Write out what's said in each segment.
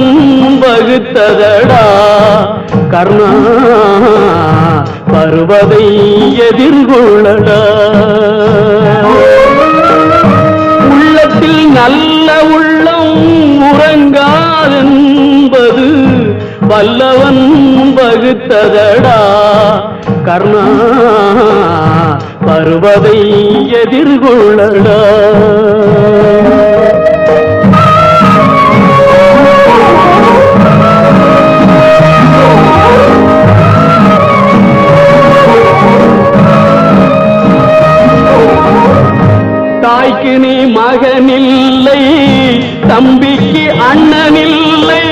வல்லவன் வகுத்ததடா கர்ணா வருவதை எதிர்கொள்ளடா. உள்ளத்தில் நல்ல உள்ளம் உறங்காதென்பது வல்லவன் வகுத்ததடா கர்ணா வருவதை எதிர்கொள்ளடா. தாய்க்கு நீ மகனில்லை தம்பிக்கு அண்ணனில்லை.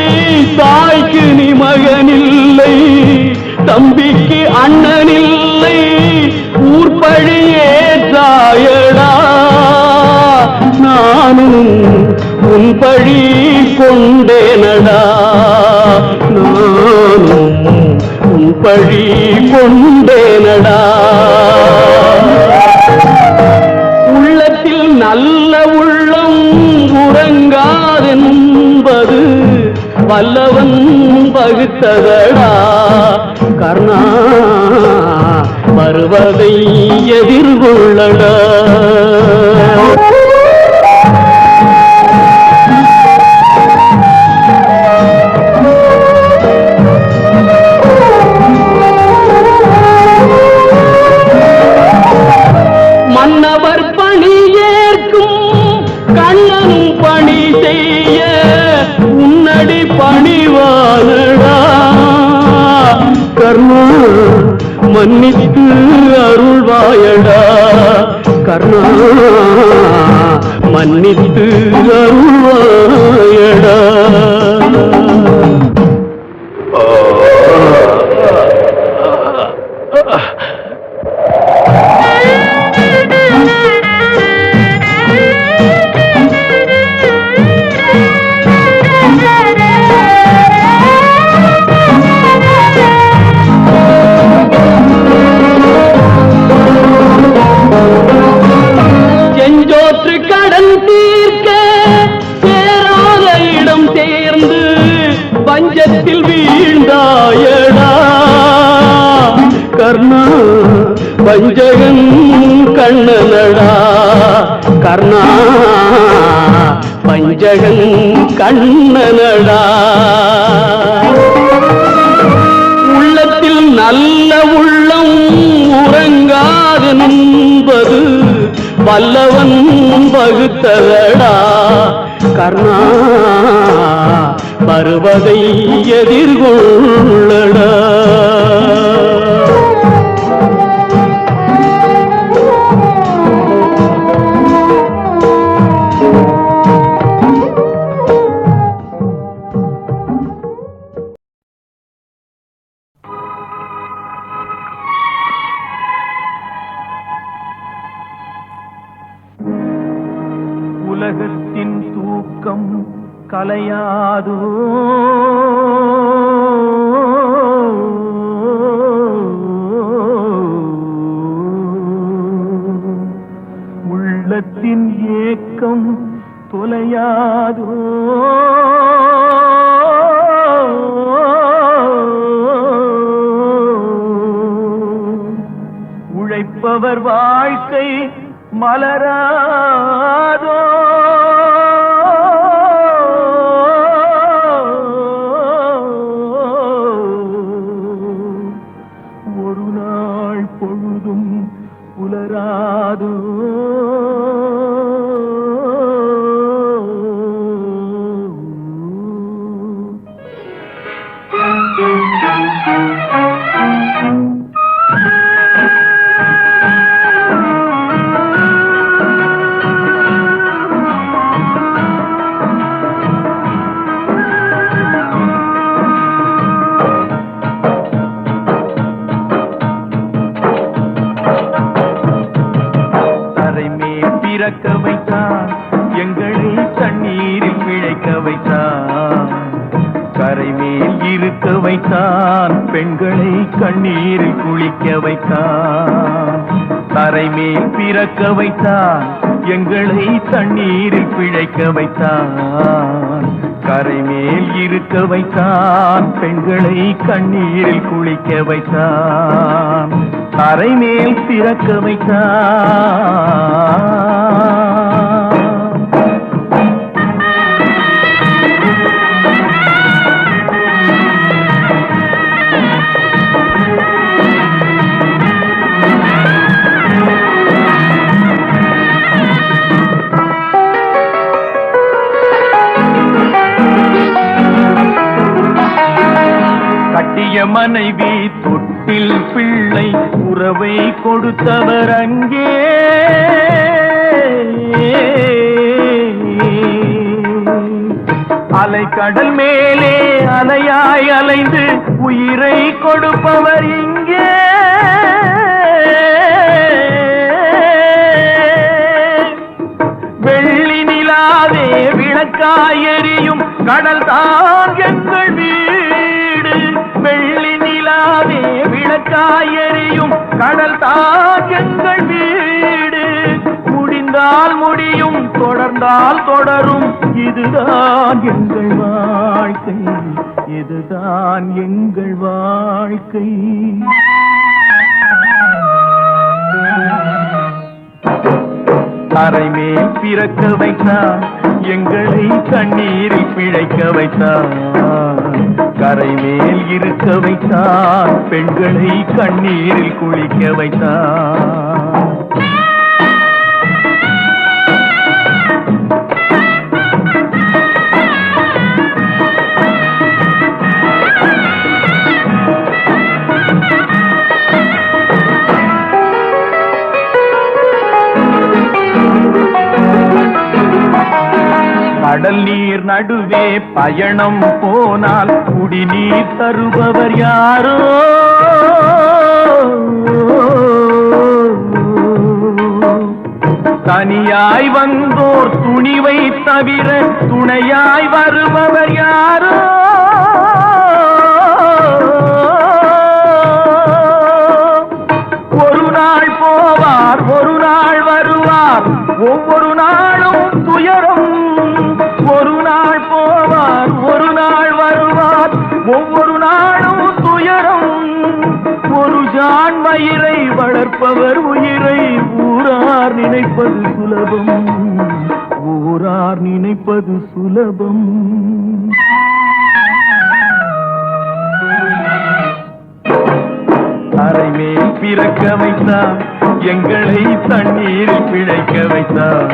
தாய்க்கு நீ மகனில்லை தம்பிக்கு அண்ணனில்லை. ஊர்பழியே தாயடா நானும் உன் பழி கொண்டேனடா. நானும் உன் பழி கொண்டேனடா. உள்ளத்தில் நல்ல உள்ளம் உறங்காதென்பது வல்லவன் வகுத்ததடா கர்ணா வருவதை எதிர்கொள்ளடா. மன்னவர் பணி ஏற்கும் கண்ணன் பணி செய்ய உன்னடி பணிவானடா கர்ணா மன்னித்து அருள்வாயடா. கர்ணா மன்னித்து அருள்வாயடா. செஞ்சோற்று கடன் தீர்க்க சேராத இடம் சேர்ந்து பஞ்சத்தில் வீழ்ந்தாயடா கர்ணா வஞ்சகன் கண்ணனடா. கர்ணா வஞ்சகன் கண்ணனடா. உள்ளத்தில் நல்ல உள்ளம் உறங்காதென்பது வல்லவன் வகுத்ததடா கர்ணா வருவதை எதிர்கொள்ளடா. உலகத்தின் தூக்கம் கலையாதோ உள்ளத்தின் ஏக்கம் தொலையாதோ. உழைப்பவர் வாழ்க்கை மலராதோ. ஒரு நாள் பொழுதும் புலராதோ. பிறக்க வைத்தான் எங்களை தண்ணீரில் பிழைக்க வைத்தான். கரை மேல் இருக்க வைத்தான் பெண்களை கண்ணீரில் குளிக்க வைத்தான். தரை மேல் பிறக்க வைத்தான் எங்களை தண்ணீரில் பிழைக்க வைத்தான். கரை மேல் இருக்க வைத்தான் பெண்களை கண்ணீரில் குளிக்க வைத்தான் கரை மேல் பிறக்க வைத்தான் கட்டிய மனைவி தொட்டில் பிள்ளை உறவை கொடுத்தவர் அங்கே அலைக்கடல் மேலே அலையாய் அலைந்து உயிரை கொடுப்பவர் இங்கே வெள்ளி நிலாவே விளக்காய் எரியும் கடல் தான் எங்கள் வீடு வெள்ளி நிலாவே விளக்காய் எரியும் கடல் தான் எங்கள் வீடு முடிந்தால் முடியும் தொடர்ந்தால் தொடரும் இதுதான் எங்கள் வாழ்க்கை இதுதான் எங்கள் வாழ்க்கை கரை மேல் பிறக்க வைத்தான் எங்களை கண்ணீரில் பிழைக்க வைத்தான் கரை மேல் இருக்க வைத்தான் பெண்களை கண்ணீரில் குளிக்க வைத்தான் கடல் நீர் நடுவே பயணம் போனால் குடிநீர் தருபவர் யாரோ தனியாய் வந்தோர் துணிவை தவிர துணையாய் வருபவர் யாரோ ஒரு நாள் போவார் ஒரு நாள் வருவார் ஒவ்வொரு நாளும் துயரம் ஒரு நாள் போவார் ஒரு நாள் வருவார் ஒவ்வொரு நாளும் துயரம் ஒரு ஜான் மயிரை வளர்ப்பவர் உயிரை ஊரார் நினைப்பது சுலபம் ஊரார் நினைப்பது சுலபம் கரை மேல் பிறக்க வைத்தான் எங்களை தண்ணீரில் பிழைக்க வைத்தான்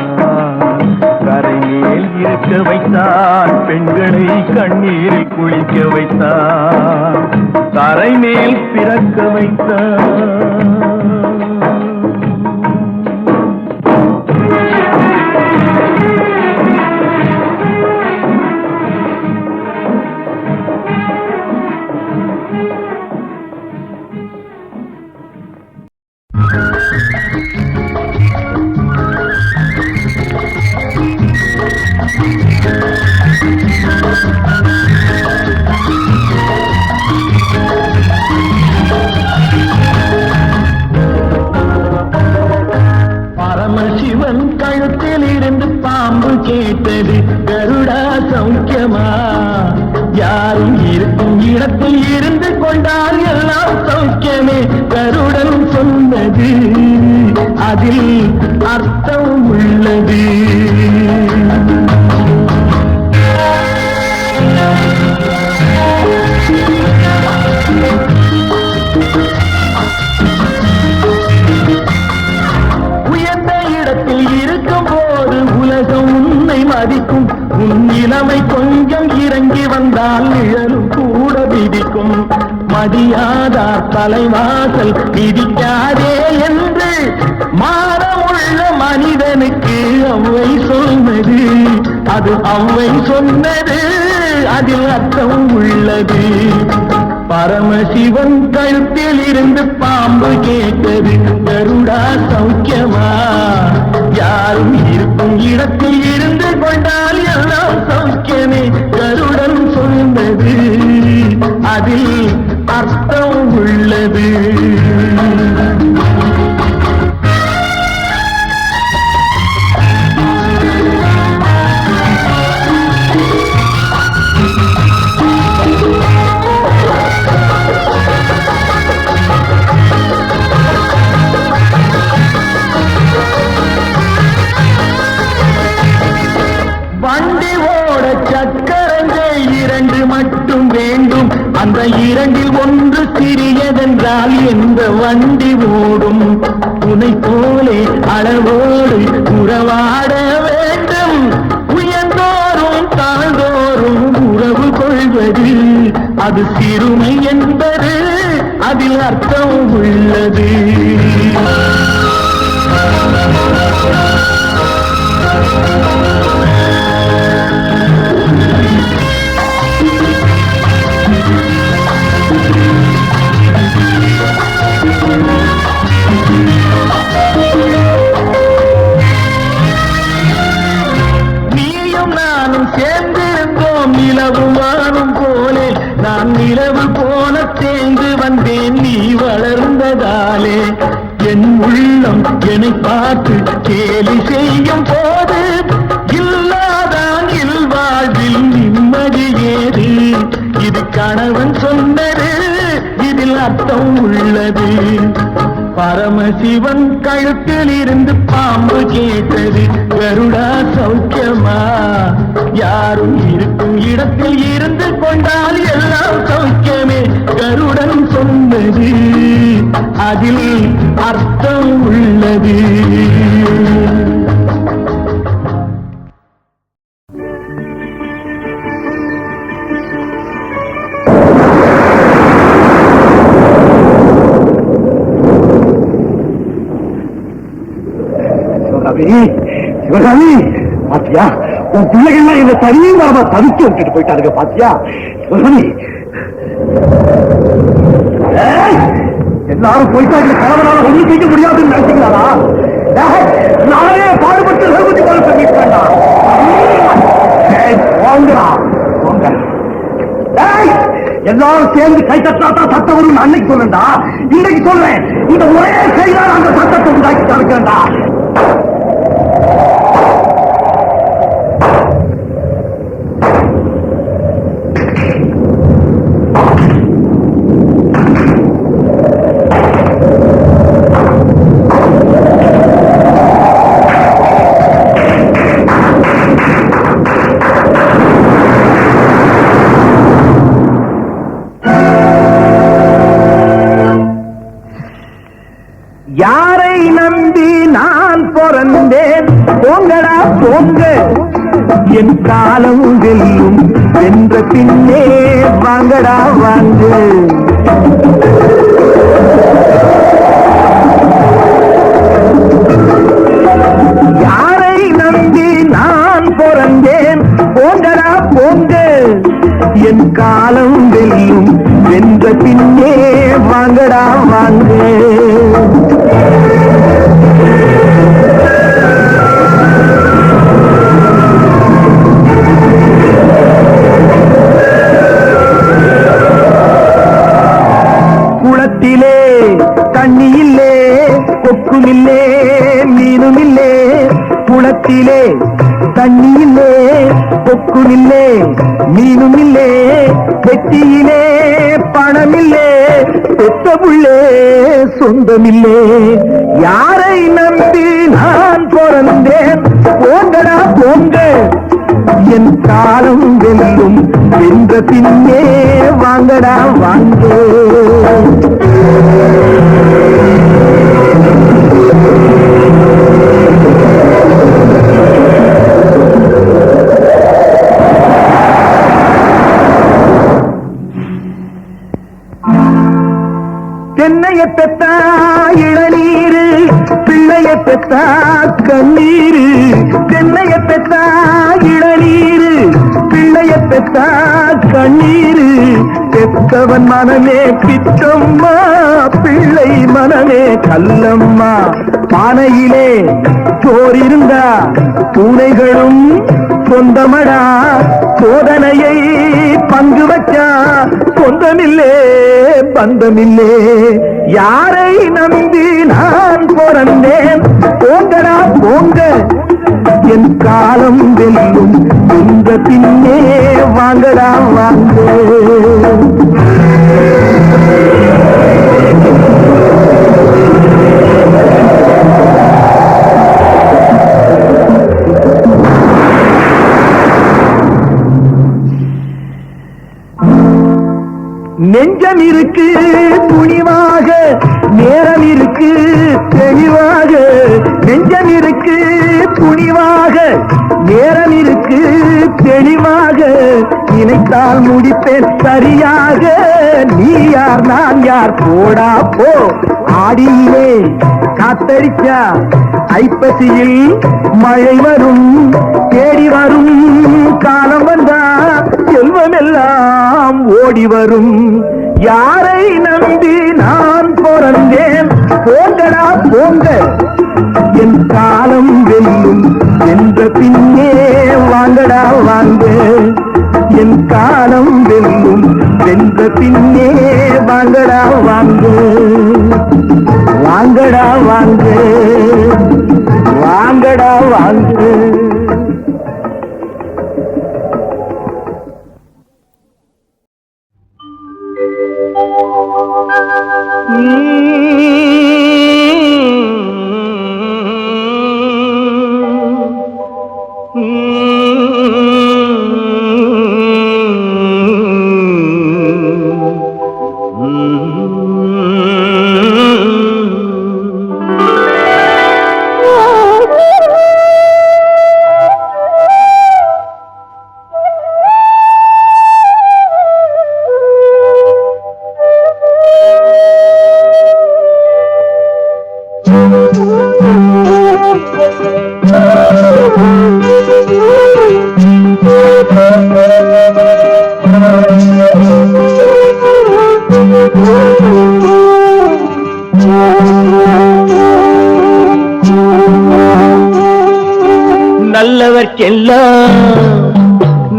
கரை மேல் இருக்க வைத்தான் பெண்களை கண்ணீரில் குளிக்க வைத்தான் கரை மேல் பிறக்க வைத்தான் பரமசிவன் கழுத்தில் இருந்து பாம்பு கேட்டது கருடா சௌக்கியமா யாரும் இருக்கும் இடத்தில் இருந்து கொண்டால் எல்லாம் சௌக்கியமே கருடன் சொன்னது அதில் அர்த்தம் உள்ளது உயர்ந்த இடத்தில் இருக்கும் போது உலகம் உன்னை மதிக்கும் உன் இளமை கொஞ்சம் இறங்கி வந்தால் நிழலும் கூட விதிக்கும் மதியாதார் தலைவாசல் விதிக்காதே என்று மாறமுள்ள மனிதனுக்கு அவ்வை சொன்னது அது அவ்வை சொன்னது அதில் அர்த்தம் உள்ளது பரமசிவன் கழுத்தில் இருந்து பாம்பு கேட்டது கருடா சௌக்கியமா யாரும் இருக்கும் இடத்தில் இருந்து கொண்டால் எல்லாம் சௌக்கியமே கருடன் சொன்னது அதில் அர்த்தம் உள்ளது இரண்டில் ஒன்று சிறியதென்றால் எந்த வண்டி ஓடும்? உனை போலே அளவோடு உறவாட வேண்டும். உயர்ந்தோறும் தாழ்ந்தோறும் உறவு கொள்வது அது சிறுமை என்பது அதில் அர்த்தம் உள்ளது. நீயும் நானும் சேர்ந்திருந்தோம் நிலவும் வானும் போலே. நான் நிலவு போல சேர்ந்து வந்தேன் நீ வளர்ந்ததாலே. என் உள்ளம் என்னை பார்த்து கேலி செய்யும் போது இல்லாதான் இல்வாழ்வில் நிம்மதி ஏது? இது கணவன் சொன்னது, இதில் அர்த்தம் உள்ளது. பரமசிவன் கழுத்தில் இருந்து பாம்பு கேட்டது, கருடா சௌக்கியமா? யாரும் இருக்கும் இடத்தில் இருந்து கொண்டால் எல்லாம் சௌக்கியமே. கருடன் சொன்னது, அதில் அர்த்தம் உள்ளது. சிவகாமி, பாத்தியா உன் பிள்ளைகள்லாம் என்ன சரியாக தவிக்க விட்டுட்டு போயிட்டாருங்க. பாத்தியா சிவகாமி, எல்லாரும் போயிட்டாங்க. கணவனால ஒண்ணு செய்ய முடியாதுன்னு நினைச்சீங்களா? நானே பாடுபட்டு சர்வதி போல சொல்லிட்டா. எல்லாரும் சேர்ந்து கை தட்டாதான் சட்டம் வரும் அன்னைக்கு சொல்லண்டா. இன்னைக்கு சொல்றேன், இந்த ஒரே கைதான் அந்த சட்டத்தை உண்டாக்கி தடுக்கண்டா. யாரை நம்பி நான் பிறந்தேன்? போங்கடா போங்க, என் காலம் வெல்லும் என்ற பின்னே வாங்கடா வாங்க. யாரை நம்பி நான் பிறந்தேன்? போங்கடா போங்க, என் காலம் வெல்லும் என்ற பின்னே வாங்கடா வாங்க. குளத்திலே தண்ணி இல்லே, கொக்கும் இல்லே, மீனும் இல்லே. குளத்திலே தண்ணி இல்லே, கொக்கும் இல்லே, மீனும் இல்லே. பெட்டியிலே பணமில்லே, பெத்த புள்ளே சொந்தமில்லே. யாரை நம்பி நான் பிறந்தேன்? போங்கடா போங்க, என் காலம் வெல்லும் என்ற பின்னே வாங்கடா வாங்க. தென்னைய பெத்தா இளநீரு, பிள்ளைய பெத்தா கண்ணீரு. தென்னைய பெத்தா இளநீரு, பிள்ளைய பெத்தா கண்ணீரு. பெத்தவன் மனமே பித்தம்மா, பிள்ளை மனமே கல்லம்மா. பானையிலே சோறிருந்தா பூனைகளும் சொந்தமடா. சோதனையை பங்கு வச்சா சொந்தமில்லே பந்தமில்லே. யாரை நம்பி நான் பிறந்தேன்? போங்கடா போங்க, என் காலம் வெல்லும் இந்த பின்னே வாங்கடா வாங்க. நெஞ்சம் இருக்கு துணிவாக, நேரம் இருக்கு தெளிவாக. நெஞ்சம் இருக்கு துணிவாக, நேரம் இருக்கு தெளிவாக. நினைத்தால் முடிப்பேன் சரியாக. நீ யார் நான் யார் போடா போ. ஆடியிலே காத்தடிச்சா ஐப்பசியில் மழை வரும். தேடி வரும் காலம் வந்தா செல்வமெல்லாம் ஓடி வரும். யாரை நம்பி நான் பிறந்தேன்? போங்கடா போங்க, என் காலம் வெல்லும் என்ற பின்னே வாங்கடா வாங்க. என் காலம் வெல்லும் வென்ற பின்னே வாங்கடா வாங்க. வாங்கடா வாங்க, வாங்கடா வாங்க.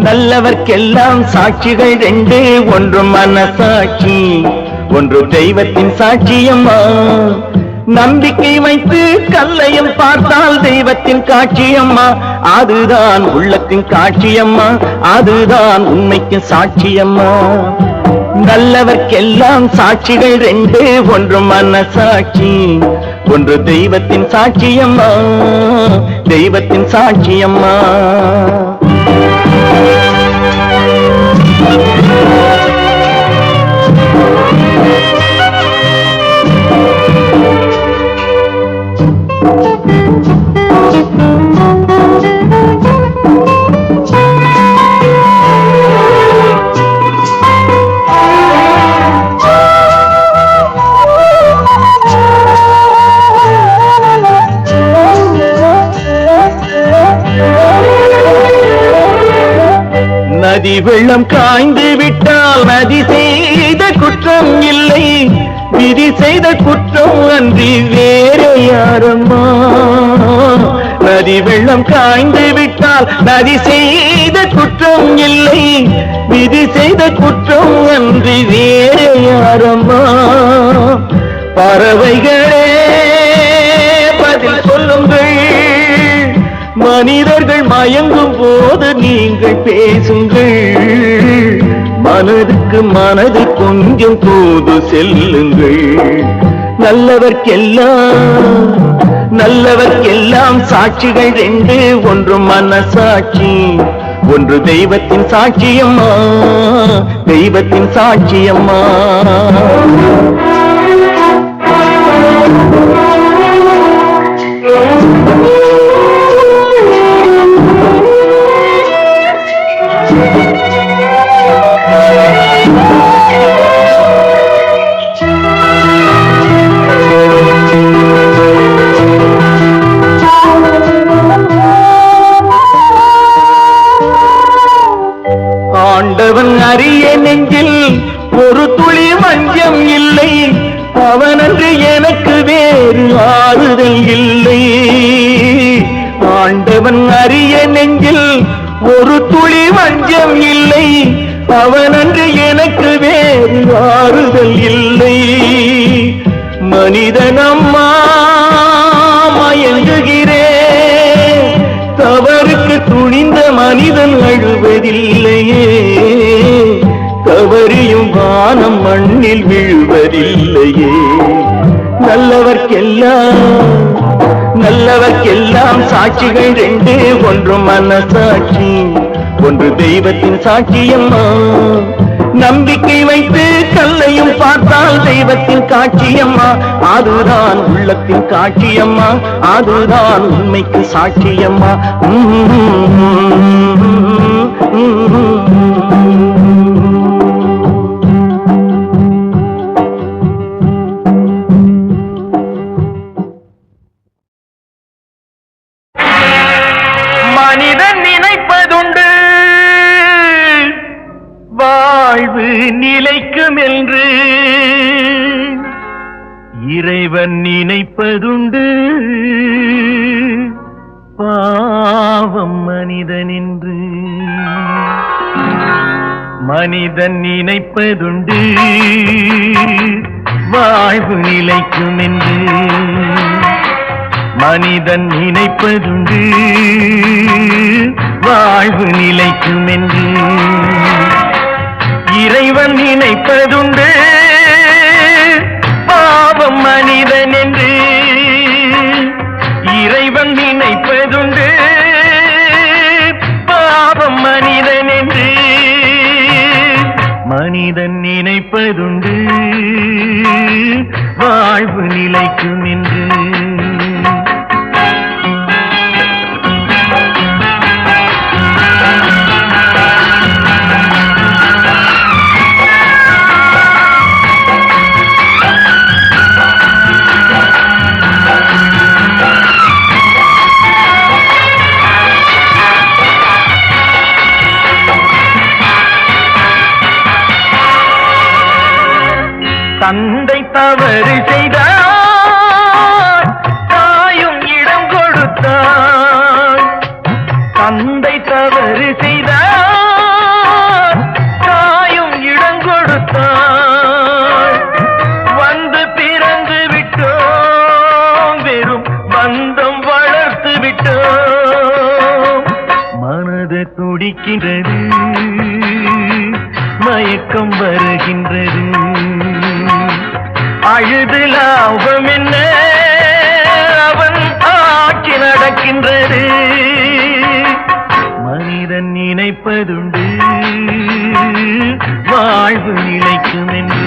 நல்லவர்க்கெல்லாம் சாட்சிகள் ரெண்டு. ஒன்று மனசாட்சி, ஒன்று தெய்வத்தின் சாட்சியம்மா. நம்பிக்கை வைத்து கல்லையும் பார்த்தால் தெய்வத்தின் காட்சியம்மா. அதுதான் உள்ளத்தின் காட்சியம்மா, அதுதான் உண்மைக்கு சாட்சியம்மா. நல்லவர்க்கெல்லாம் சாட்சிகள் ரெண்டு. ஒன்று மனசாட்சி, ஒன்று தெய்வத்தின் சாட்சியம்மா, தெய்வத்தின் சாட்சியம்மா. நதி வெள்ளம் காய்ந்து விட்டால் நதி செய்த குற்றம் இல்லை. விதி செய்த குற்றம் அன்றி வேறு யாரம்மா. நதி வெள்ளம் காய்ந்து விட்டால் நதி செய்த குற்றம் இல்லை. விதி செய்த குற்றம் அன்றி வேறு யாரம்மா. பறவைகளே பதில் சொல்லுங்கள், மனிதர்கள் மயங்கும் போது நீங்கள் பேசுங்கள். மனதுக்கு மனது கொஞ்சம் போது செல்லுங்கள். நல்லவர்க்கெல்லாம் சாட்சிகள் ரெண்டு. ஒன்று மனசாட்சி, ஒன்று தெய்வத்தின் சாட்சியம்மா, தெய்வத்தின் சாட்சியம்மா. ஆண்டவன் அறிய நெஞ்சில் ஒரு துளி வஞ்சம் இல்லை. அவனன்று எனக்கு வேறு ஆறுதல் இல்லை. ஆண்டவன் அறிய நெஞ்சில் ஒரு துளி வஞ்சம் இல்லை. அவனன்று எனக்கு வேறு ஆறுதல் இல்லை. மனிதனம்மா மயங்குகிறேன். தவறுக்கு துணிந்த மனிதன் அழுவதில்லையே. தவறியும் வானம் மண்ணில் விழுவதில்லையே. நல்லவர்க்கெல்லாம் சாட்சிகள் ரெண்டு. ஒன்று மனசாட்சி, ஒன்று தெய்வத்தின் சாட்சியம்மா. நம்பிக்கை வைத்து பார்த்தால் தெய்வத்தின் காட்சியம்மா, அதுதான் உள்ளத்தின் காட்சியம்மா, அதுதான் உண்மைக்கு சாட்சியம்மா. மனிதன் நினைப்பதுண்டு வாழ்வு நிலைக்கும் என்று, இறைவன் நினைப்பதுண்டு பாவம் மனிதன் என்று. மனிதன் நினைப்பதுண்டு வாழ்வு நிலைக்கும் என்று, மனிதன் நினைப்பதுண்டு வாழ்வு நிலைக்கும் என்று, இறைவன் நினைப்பதுண்டு பாவம் மனிதன் என்று. இறைவன் நினைப்பதுண்டு பாவம் மனிதன் என்று, மனிதன் நினைப்பதுண்டு வாழ்வு நிலைக்கும் என்று. தந்தை தவறு செய்தார் தாயும் இடம் கொடுத்தார், தந்தை தவறு செய்தார் தாயும் இடம் கொடுத்தார். வந்து பிறந்து விட்டோம் வெறும் பந்தம் வளர்த்து விட்டோம். மனது துடிக்கின்றது மயக்கம் வருகின்றது, அழுது லாபம் என்ன அவன் ஆட்சி நடக்கின்றது. மனிதன் நினைப்பதுண்டு வாழ்வு நிலைக்கும் என்று.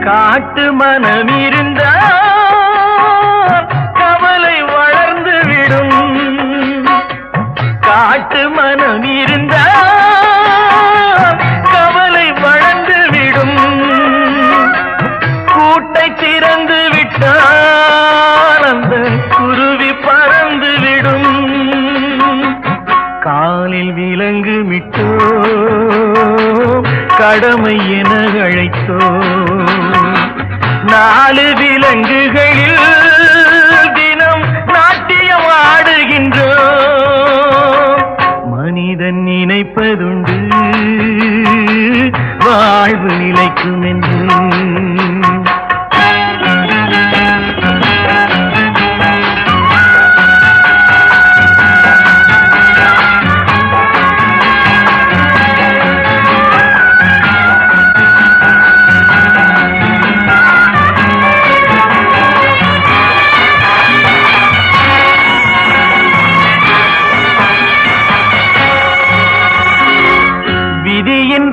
காட்டு மனம் இருந்தால் கவலை வளர்ந்து விடும், காட்டு மனம் இருந்தால் கவலை வளர்ந்து விடும். கூட்டை திறந்து விட்டால் அந்த குருவி பறந்து விடும். காலில் விலங்கு விட்டோ கடமை என அழைத்தோ, நாலு விலங்குகளில் தினம் நாட்டியம் ஆடுகின்றோம். மனிதன் நினைப்பதுண்டு வாழ்வு நிலைக்கும் என்று.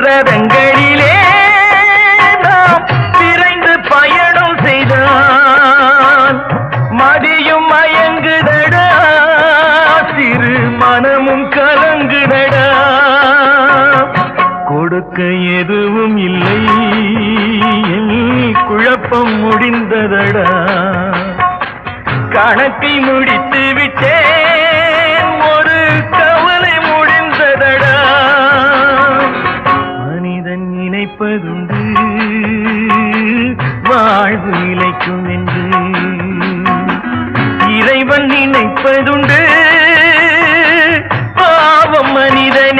ரதங்களிலே நாம் விரைந்து பயணம் செய்தால் மதியும் மயங்குதடா, சிறு மனமும் கலங்குதடா. கொடுக்க எதுவும் இல்லை குழப்பம் முடிந்ததடா. கணக்கை முடித்து விட்டேன் ஒரு கவலை முடிந்ததடா. நினைப்பதுண்டு வாழ்வு நிலைக்கும் என்று, இறைவன் நினைப்பதுண்டு பாவம் மனிதன்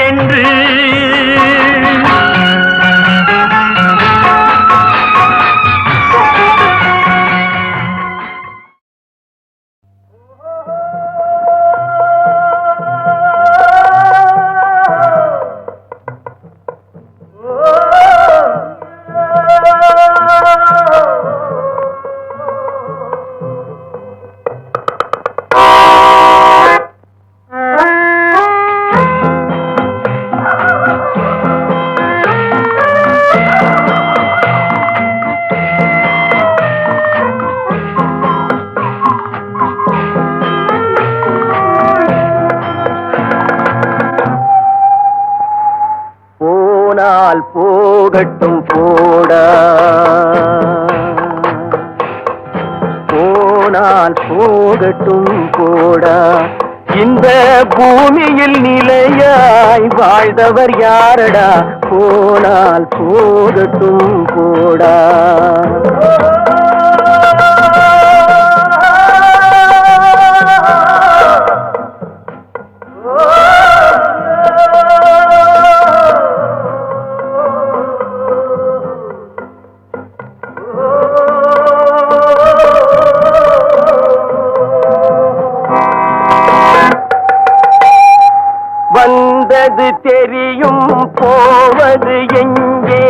போனால் போகட்டும் போடா, போனால் போகட்டும் போடா. இந்த பூமியில் நிலையாய் வாழ்ந்தவர் யாரடா, போனால் போகட்டும் போடா. வந்தது தெரியும் போவது எங்கே,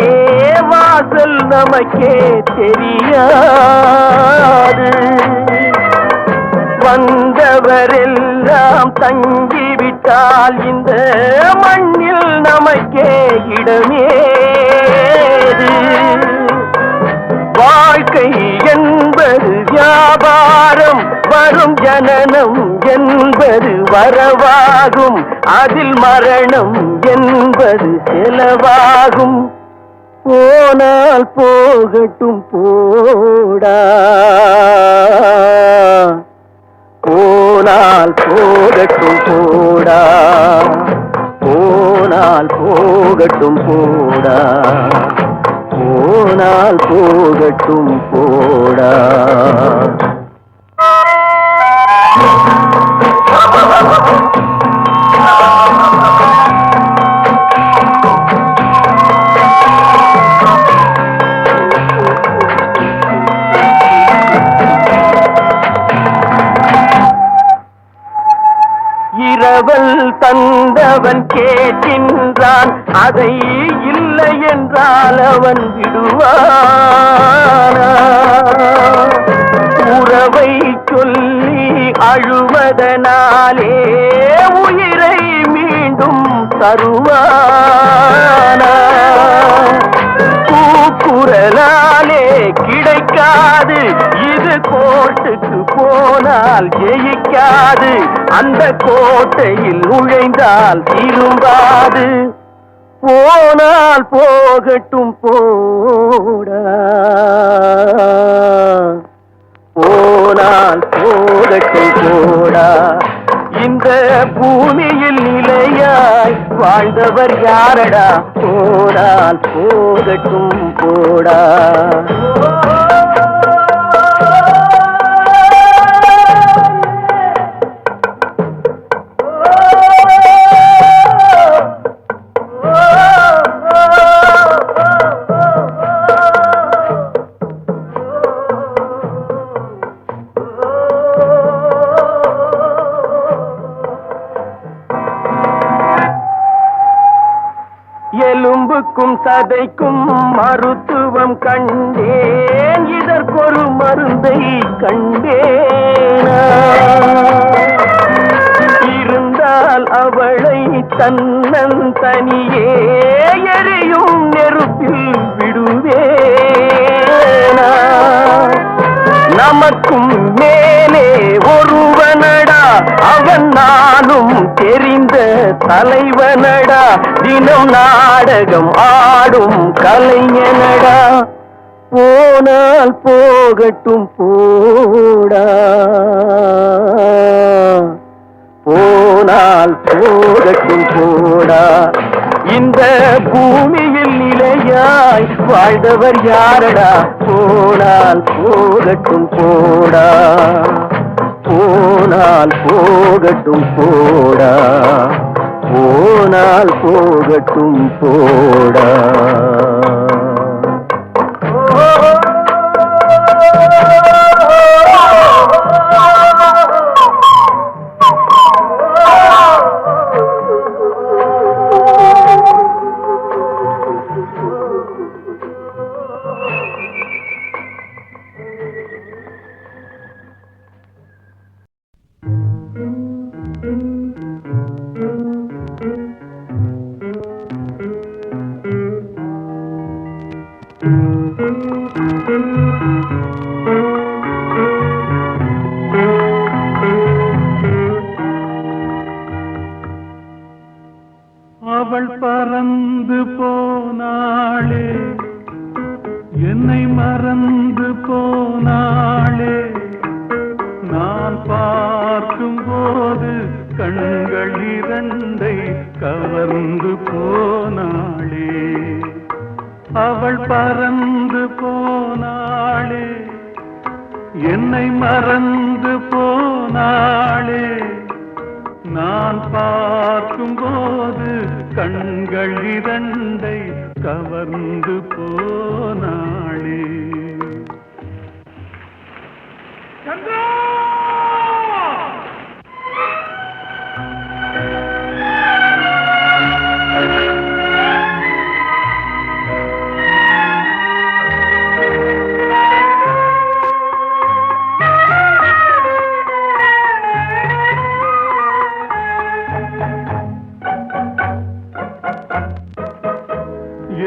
வாசல் நமக்கே தெரியாது. வந்தவரெல்லாம் தங்கிவிட்டால் இந்த மண்ணில் நமக்கே இடமேது. வாழ்க்கை என்பது வியாபாரம், வரும் ஜனனம் என்பது வரவாகும், அதில் மரணம் என்பது செலவாகும். போனால் போகட்டும் போடா, போனால் போகட்டும் போடா, போனால் போகட்டும் போடா, போனால் போகட்டும் போடா. இரவல் தந்தவன் கேட்கின்றான், அதை இல்லை என்றால் அவன் விடுவானா? உறவை சொல்லி அழுவதனாலே உயிரை மீண்டும் தருவானா? கூக்குரலாலே கிடைக்காது, இது கோர்ட்டுக்கு போனால் ஜெயிக்காது, அந்த கோட்டையில் நுழைந்தால் திரும்பாது. போனால் போகட்டும் போடா, போனால் போகட்டும் போடா. இந்த பூமியில் நிலையாய் வாழ்ந்தவர் யாரடா, போனால் போகட்டும் போடா. எலும்புக்கும் சதைக்கும் மருத்துவம் கண்டேன், இதற்கொரு மருந்தை கண்டேனா? இருந்தால் அவளை தன்னந்தனியே எரியும் நெருப்பில் விடுவேனா? நமக்கும் மேலே ஒருவனடா, அவன் நானும் தெரிந்த தலைவனடா, தினம் நாடகம் ஆடும் கலைஞனடா. போனால் போகட்டும் போடா, போனால் போகட்டும் போடா. இந்த பூமியில் நிலையாய் வாழ்ந்தவர் யாரடா, போனால் போகட்டும் போடா, போனால் போகட்டும் போடா, போனால் போகட்டும் போடா. அவள் பறந்து போனாளே, என்னை மறந்து போனாளே. நான் பார்க்கும் போது கண்கள் இரண்டை கவர்ந்து போனாளே. அவள் பறந்து போனாளே, என்னை மறந்து போனாளே. நான் பார்க்கும் போது கண்கள் இரண்டை கவர்ந்து போனாளே.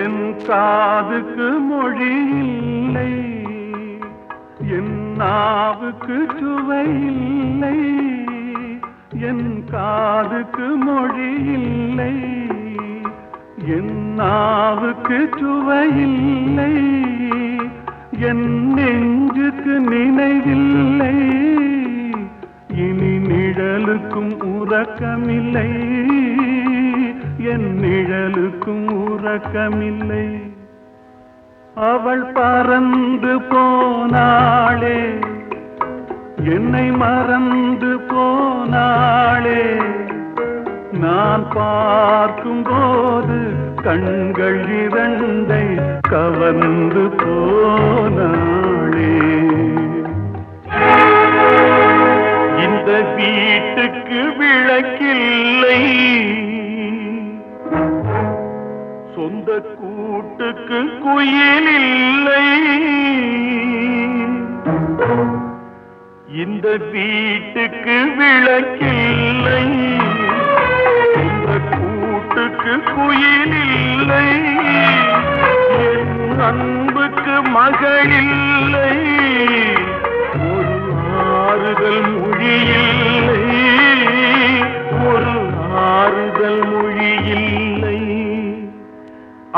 என் காதுக்கு மொழி இல்லை, என் நாவுக்கு சுவை இல்லை. என் காதுக்கு மொழி இல்லை, என் நாவுக்கு சுவை இல்லை. என் நெஞ்சுக்கு நினைவில்லை, இனி நிழலுக்கும் உறக்கமில்லை. என் நிழலுக்கும் உறக்கமில்லை. அவள் பறந்து போனாளே, என்னை மறந்து போனாளே. நான் பார்க்கும் போது கண்கள் இரண்டை கவர்ந்து போனாளே. இந்த வீட்டுக்கு விளக்கில்லை, சொந்த கூட்டுக்கு குயில் இல்லை. இந்த வீட்டுக்கு விளக்கில்லை, சொந்த கூட்டுக்கு குயில் இல்லை. என் அன்புக்கு மகள் இல்லை, ஒரு ஆறுதல் மொழி இல்லை. ஒரு ஆறுதல் மொழி இல்லை.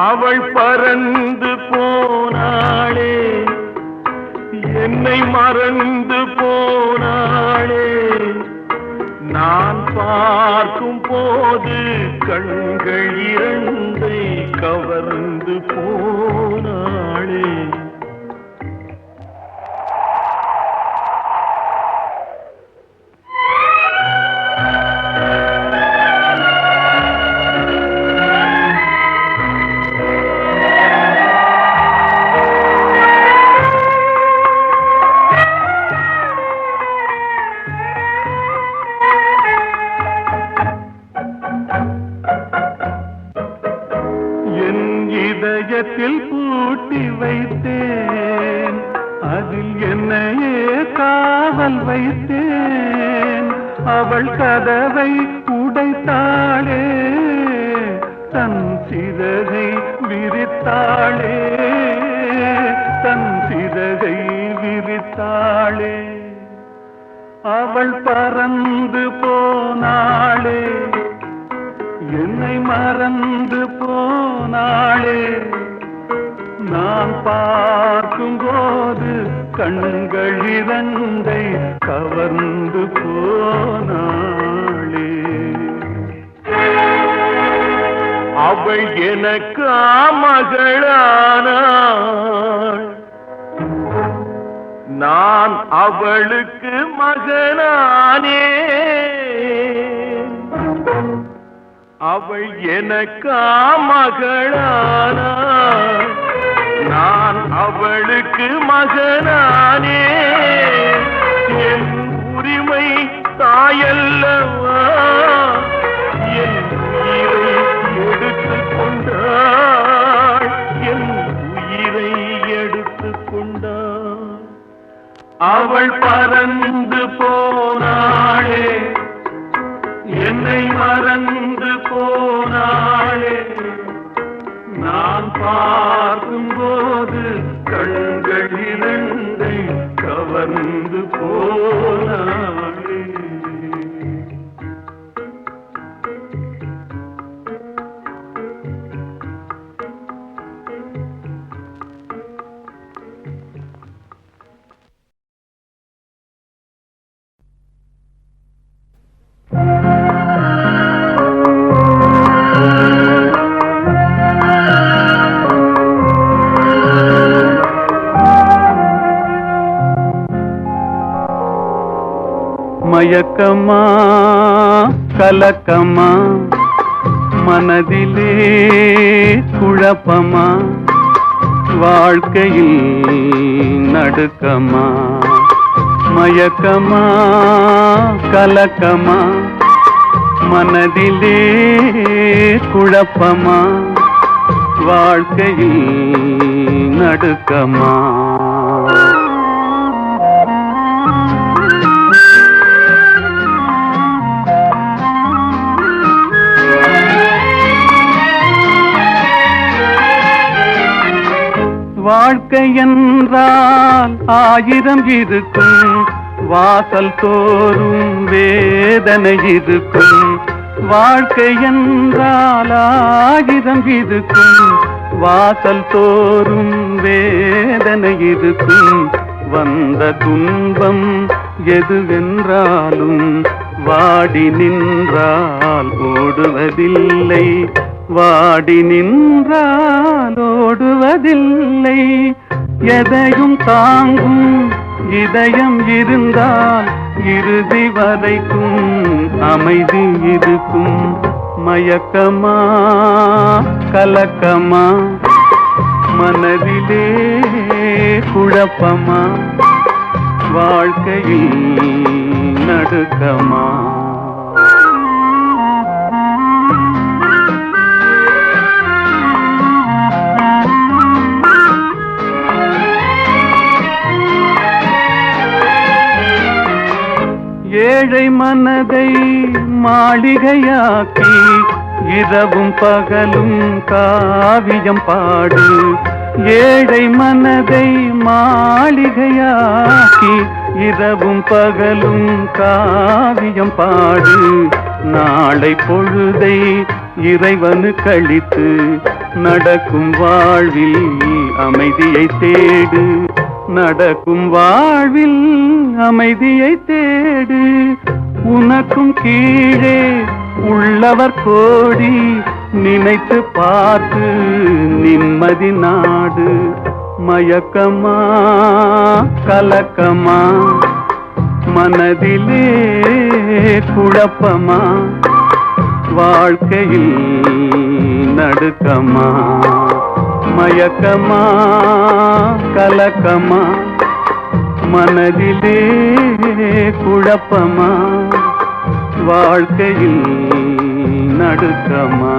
அவள் பறந்து போனாளே, என்னை மறந்து போனாளே. நான் பார்க்கும் போது கண்கள் இரண்டை கவர்ந்து போனாளே. இதயத்தில் பூட்டி வைத்தேன், அதில் என்னையே காவல் வைத்தேன். அவள் கதவை உடைத்தாளே, தன் சிறகை விரித்தாளே. தன் சிறகை விரித்தாளே. அவள் பறந்து போனாளே, என்னை மறந்து போனாளே. நான் பார்க்கும் போது கண்கள் இரண்டை கவர்ந்து போனாளே. அவள் எனக்கு மகளானாள், நான் அவளுக்கு மகனானே. அவள் எனக்கு மகளானாள், நான் அவளுக்கு மகனானே. என் உரிமை தாயல்லவா, என் உயிரை எடுத்துக் கொண்டாள். என் உயிரை எடுத்துக் கொண்டாள். அவள் பறந்து போனாளே, என்னை மறந்து போனாளே. நான் பார்க்கும் போது கண்கள் இரண்டை கவர்ந்து போனாளே. மயக்கமா கலக்கமா மனதிலே குழப்பமா வாழ்க்கையில் நடுக்கமா மயக்கமா கலக்கமா மனதிலே குழப்பமா வாழ்க்கையில் நடுக்கமா வாழ்க்கை என்றால் 1000 இருக்கும் வாசல் தோறும் வேதனை இருக்கும் வாழ்க்கை என்றால் 1000 இருக்கும் வாசல் தோறும் வேதனை இருக்கும் வந்த துன்பம் எதுவென்றாலும் வாடி நின்றால் ஓடுவதில்லை வாடி நின்றால் ஓடுவதில்லை எதையும் தாங்கும் இதயம் இருந்தால் இறுதி வரைக்கும் அமைதி இருக்கும் மயக்கமா கலக்கமா மனதிலே குழப்பமா வாழ்க்கையில் நடுக்கமா ஏழை மனதை மாளிகையாக்கி இரவும் பகலும் காவியம் பாடு ஏழை மனதை மாளிகையாக்கி இரவும் பகலும் காவியம் பாடு நாளை பொழுதை இறைவனு கழித்து நடக்கும் வாழ்வில் அமைதியை தேடு நடக்கும் வாழ்வில் அமைதியை தேடு உனக்கும் கீழே உள்ளவர் கோடி நினைத்து பார்த்து நிம்மதி நாடு மயக்கமா கலக்கமா மனதிலே குழப்பமா வாழ்க்கையில் நடுக்கமா மயக்கமா கலக்கமா மனதிலே குழப்பமா வாழ்க்கையில் நடுக்கமா